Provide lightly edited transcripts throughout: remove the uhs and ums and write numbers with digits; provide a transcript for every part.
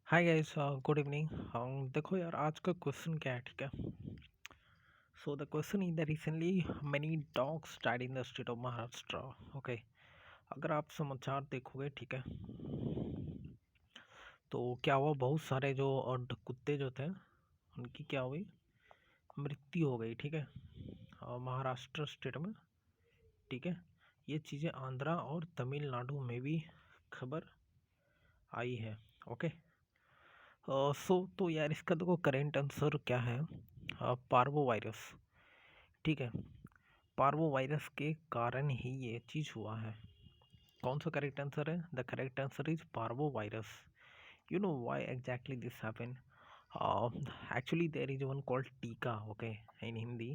Hi guys, good evening. देखो यार, आज का क्वेश्चन क्या है, ठीक है। So the question is the recently many dogs died in the state of Maharashtra. Okay, अगर आप समाचार देखोगे, ठीक है, तो क्या हुआ, बहुत सारे जो कुत्ते जो थे उनकी क्या हुई, मृत्यु हो गई, ठीक है, महाराष्ट्र स्टेट में, ठीक है। ये चीज़ें आंध्रा और तमिलनाडु में भी खबर आई है। ओके, सो तो यार इसका देखो करेंट आंसर क्या है, पार्वो वायरस, ठीक है। पार्वो वायरस के कारण ही ये चीज़ हुआ है। कौन सा करेक्ट आंसर है? The correct answer is parvo virus. You know why exactly this happen? Actually there is one called tika, okay, in Hindi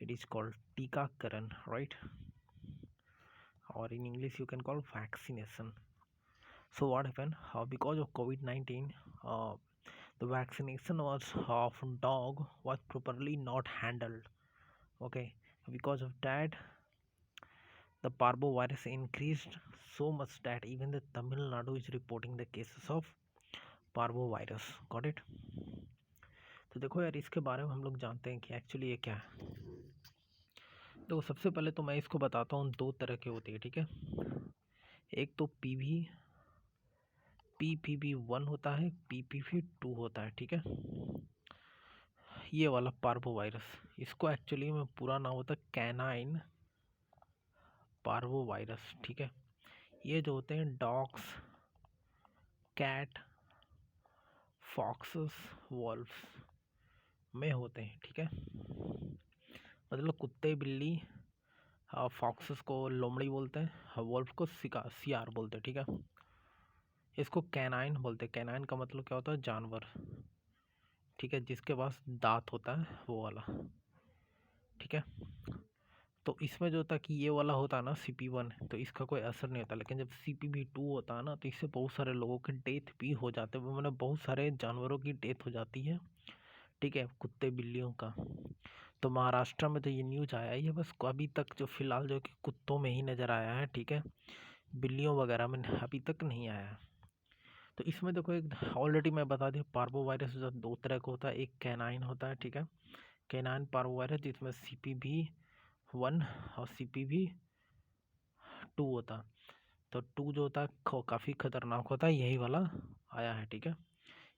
it is called टीकाकरण, right? Or in English you can call vaccination. So what happened, because of COVID-19, uh, the vaccination was of dog was properly not handled. Okay, because of that the parvovirus increased so much that even the Tamil Nadu is reporting the cases of parvovirus. Got it? तो देखो यार, इसके बारे में हम लोग जानते हैं कि एक्चुअली ये क्या है। तो सबसे पहले तो मैं इसको बताता हूँ, दो तरह के होते हैं, ठीक है। एक तो PPV1 होता है, PPV2 होता है, ठीक है। ये वाला पार्वो वायरस, इसको एक्चुअली में पूरा नाम होता है कैनाइन पार्वो वायरस, ठीक है। ये जो होते हैं डॉग्स, कैट, फॉक्सेस, वॉल्व्स में होते हैं, ठीक है। मतलब कुत्ते, बिल्ली, फॉक्सेस को लोमड़ी बोलते हैं, वॉल्व को सियार बोलते हैं, ठीक है। इसको कैनाइन बोलते हैं। कैनाइन का मतलब क्या होता है? जानवर, ठीक है, जिसके पास दांत होता है वो वाला, ठीक है। तो इसमें जो होता है कि ये वाला होता है ना CP1, तो इसका कोई असर नहीं होता। लेकिन जब CPV2 होता है ना, तो इससे बहुत सारे लोगों के डेथ भी हो जाते हैं, मतलब बहुत सारे जानवरों की डेथ हो जाती है, ठीक है, कुत्ते बिल्लियों का। तो महाराष्ट्र में तो ये न्यूज आया ही है, बस अभी तक जो फिलहाल जो कि कुत्तों में ही नज़र आया है, ठीक है, बिल्लियों वगैरह में अभी तक नहीं आया है। तो इसमें देखो, एक ऑलरेडी मैं बता दिया, पार्वो वायरस जो दो तरह का होता है, एक कैनाइन होता है, ठीक है, कैनाइन पार्वो वायरस, जिसमें CPV1 और CPV2 होता है। तो 2 जो होता है काफ़ी खतरनाक होता है, यही वाला आया है, ठीक है।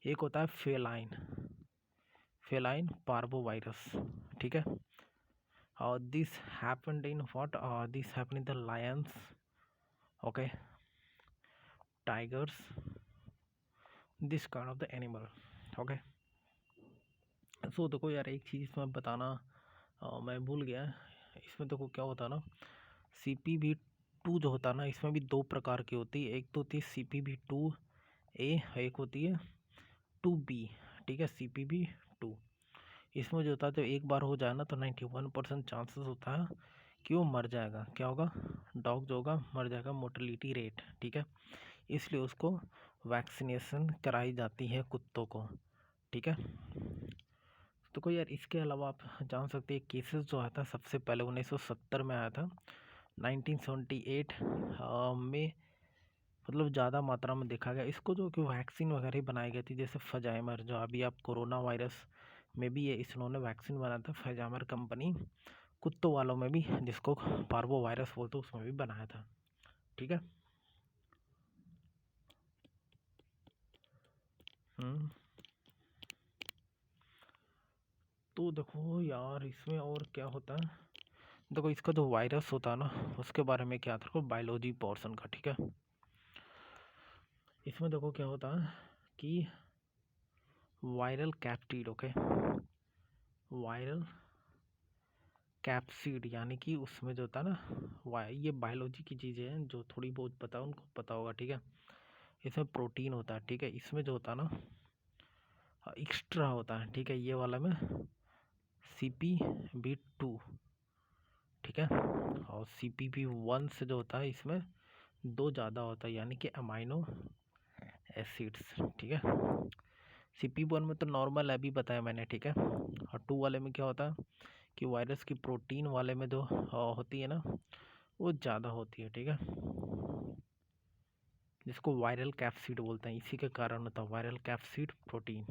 एक होता है फेलाइन पार्वो वायरस, ठीक है। This happened in what? This happened in the lions, okay, tigers, this kind of the animal, okay. So देखो यार, एक चीज़ इसमें बताना मैं भूल गया। इसमें देखो क्या होता है ना, CPV2 जो होता है ना, इसमें भी दो प्रकार की होती है। एक तो होती है CPV2A, एक होती है 2B, ठीक है, CPV2। इसमें जो होता है, तो एक बार हो जाए ना, तो 91% चांसेस होता है कि वो मर जाएगा। क्या होगा? डॉग जो होगा मर जाएगा, मोर्टेलिटी रेट, ठीक है। इसलिए उसको वैक्सीनेशन कराई जाती है कुत्तों को, ठीक है। तो कोई यार, इसके अलावा आप जान सकते हैं केसेस जो आया था सबसे पहले 1970 में आया था। 1978 में मतलब ज़्यादा मात्रा में देखा गया इसको, जो कि वैक्सीन वगैरह बनाई गई थी, जैसे फजाइमर, जो अभी आप कोरोना वायरस में भी ये इन्होंने वैक्सीन बनाया था, फजाइमर कंपनी, कुत्तों वालों में भी, जिसको पार्वो वायरस बोलते, उसमें भी बनाया था, ठीक है। तो देखो यार, इसमें और क्या होता है, देखो इसका जो वायरस होता है ना, उसके बारे में क्या था, बायोलॉजी पोर्शन का, ठीक है। इसमें देखो क्या होता है कि viral capsid, okay, viral capsid, यानी कि उसमें जो होता है ना, ये बायोलॉजी की चीज़ें हैं, जो थोड़ी बहुत पता उनको पता होगा, ठीक है। इसमें प्रोटीन होता है, ठीक है। इसमें जो होता है ना, एक्स्ट्रा होता है, ठीक है, ये वाला में CPV2, ठीक है। और CPV1 से जो होता है, इसमें दो ज़्यादा होता है, यानी कि अमाइनो एसिड्स, ठीक है। CP1 में तो नॉर्मल अभी बताया मैंने, ठीक है। और 2 वाले में क्या होता है कि वायरस की प्रोटीन वाले में जो होती है ना, वो ज़्यादा होती है, ठीक है। जिसको वायरल कैप्सिड बोलते हैं, इसी के कारण होता है वायरल कैप्सिड प्रोटीन।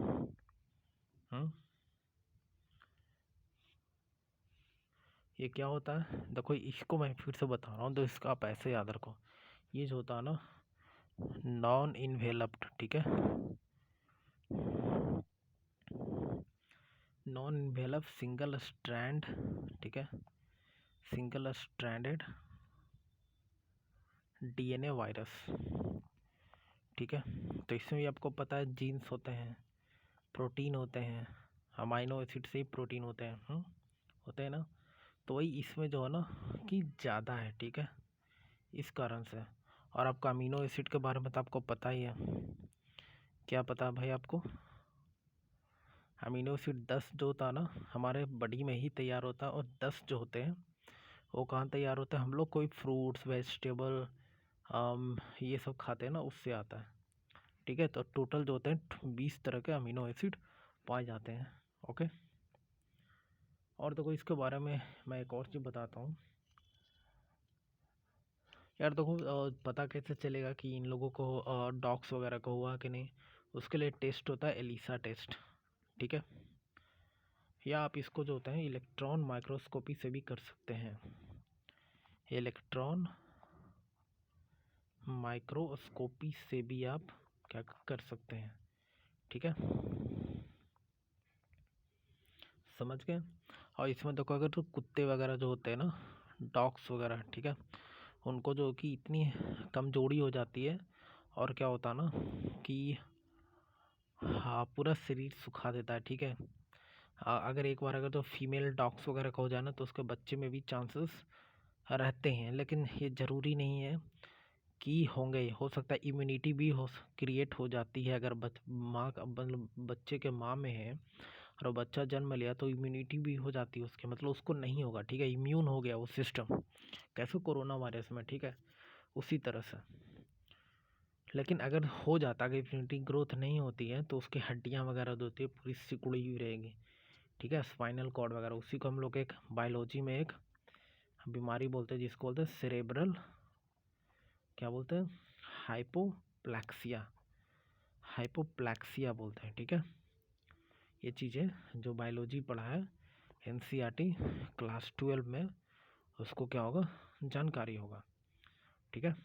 ये क्या होता है, देखो इसको मैं फिर से बता रहा हूँ तो इसका आप ऐसे याद रखो। ये जो होता है ना नॉन इन्वेलप्ड, ठीक है, नॉन इन्वेलप्ड सिंगल स्ट्रैंड, ठीक है, सिंगल स्ट्रैंडेड डीएनए वायरस, ठीक है। तो इसमें भी आपको पता है जीन्स होते हैं, प्रोटीन होते हैं, अमाइनो एसिड से ही प्रोटीन होते हैं, होते हैं ना। तो वही इसमें जो है ना कि ज़्यादा है, ठीक है, इस कारण से। और आपका अमीनो एसिड के बारे में तो आपको पता ही है, क्या पता है भाई आपको? अमीनो एसिड 10 जो होता है ना हमारे बॉडी में ही तैयार होता है, और 10 जो होते हैं वो कहाँ तैयार होता है, हम लोग कोई फ्रूट्स वेजिटेबल ये सब खाते हैं ना उससे आता है, ठीक है। तो टोटल जो होते हैं 20 तरह के अमीनो एसिड पाए जाते हैं, ओके। और देखो इसके बारे में मैं एक और चीज़ बताता हूँ यार। देखो पता कैसे चलेगा कि इन लोगों को डॉग्स वगैरह को हुआ कि नहीं, उसके लिए टेस्ट होता है एलिसा टेस्ट, ठीक है। या आप इसको जो होता है इलेक्ट्रॉन माइक्रोस्कोपी से भी कर सकते हैं, इलेक्ट्रॉन माइक्रोस्कोपी से भी आप क्या कर सकते हैं, ठीक है, समझ गए। और इसमें देखो अगर तो कुत्ते वगैरह जो होते हैं ना डॉग्स वगैरह, ठीक है, उनको जो कि इतनी कमजोरी हो जाती है और क्या होता है ना कि हाँ पूरा शरीर सुखा देता है, ठीक है। अगर एक बार अगर तो फीमेल डॉग्स वगैरह का हो जाए ना तो उसके बच्चे में भी चांसेस रहते हैं, लेकिन ये ज़रूरी नहीं है कि होंगे। हो सकता है इम्यूनिटी भी हो क्रिएट हो जाती है अगर माँ का मतलब बच्चे के माँ में है और बच्चा जन्म लिया तो इम्यूनिटी भी हो जाती है उसके, मतलब उसको नहीं होगा, ठीक है, इम्यून हो गया वो सिस्टम, कैसे कोरोना वायरस में, ठीक है, उसी तरह से। लेकिन अगर हो जाता है इम्यूनिटी ग्रोथ नहीं होती है तो उसकी हड्डियाँ वगैरह जो होती है पूरी सिकुड़ी हुई रहेगी, ठीक है, स्पाइनल कॉर्ड वगैरह। उसी को हम लोग एक बायोलॉजी में एक बीमारी बोलते हैं जिसको बोलते हैं सेरेब्रल, क्या बोलते हैं, हाइपोप्लैक्सिया, हाइपोप्लैक्सिया बोलते हैं, ठीक है। ये चीज़ें जो बायोलॉजी पढ़ा है एनसीईआरटी क्लास 12 में, उसको क्या होगा जानकारी होगा, ठीक है।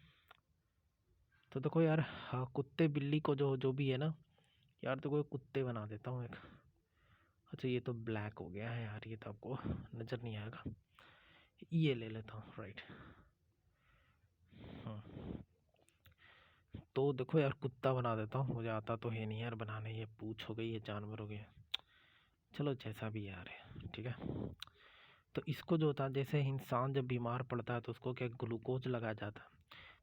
तो देखो यार हाँ, कुत्ते बिल्ली को जो भी है ना यार, तो कोई कुत्ते बना देता हूँ एक। अच्छा ये तो ब्लैक हो गया है यार, ये तो आपको नज़र नहीं आएगा, ये ले लेता हूँ, राइट। हाँ तो देखो यार कुत्ता बना देता हूँ, मुझे आता तो है नहीं यार बनाने, ये पूछ हो गई, ये जानवर हो गया, चलो जैसा भी यार है, ठीक है। तो इसको जो होता है जैसे इंसान जब बीमार पड़ता है तो उसको क्या ग्लूकोज लगाया जाता है,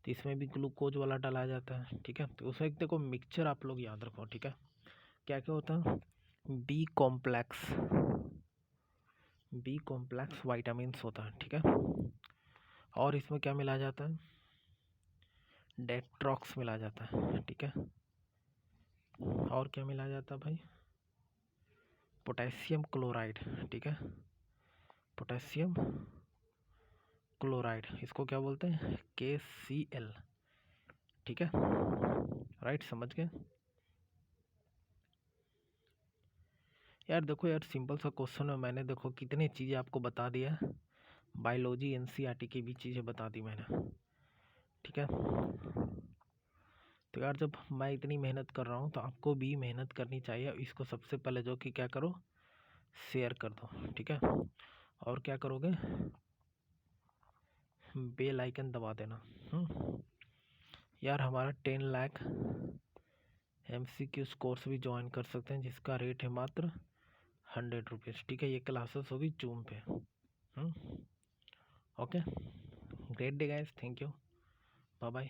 तो इसमें भी ग्लूकोज वाला डाला जाता है, ठीक है। तो उसमें एक देखो मिक्सचर आप लोग याद रखो, ठीक है, क्या क्या होता है, B complex, B complex vitamins होता है, ठीक है। और इसमें क्या मिलाया जाता है, डेट्रॉक्स मिलाया जाता है, ठीक है। और क्या मिलाया जाता है भाई, पोटेशियम क्लोराइड, ठीक है, पोटेशियम क्लोराइड, इसको क्या बोलते हैं KCl, ठीक है, राइट, समझ गए यार। देखो यार सिंपल सा क्वेश्चन में मैंने देखो कितनी चीज़ें आपको बता दिया, बायोलॉजी एनसीईआरटी की भी चीज़ें बता दी मैंने, ठीक है। तो यार जब मैं इतनी मेहनत कर रहा हूँ तो आपको भी मेहनत करनी चाहिए। इसको सबसे पहले जो कि क्या करो, शेयर कर दो, ठीक है। और क्या करोगे, बेल आइकन दबा देना। यार हमारा 10 लाख MCQ कोर्स भी ज्वाइन कर सकते हैं जिसका रेट है मात्र 100 रुपीज़, ठीक है। ये क्लासेस होगी जूम पे, okay, great day guys, thank you, bye bye.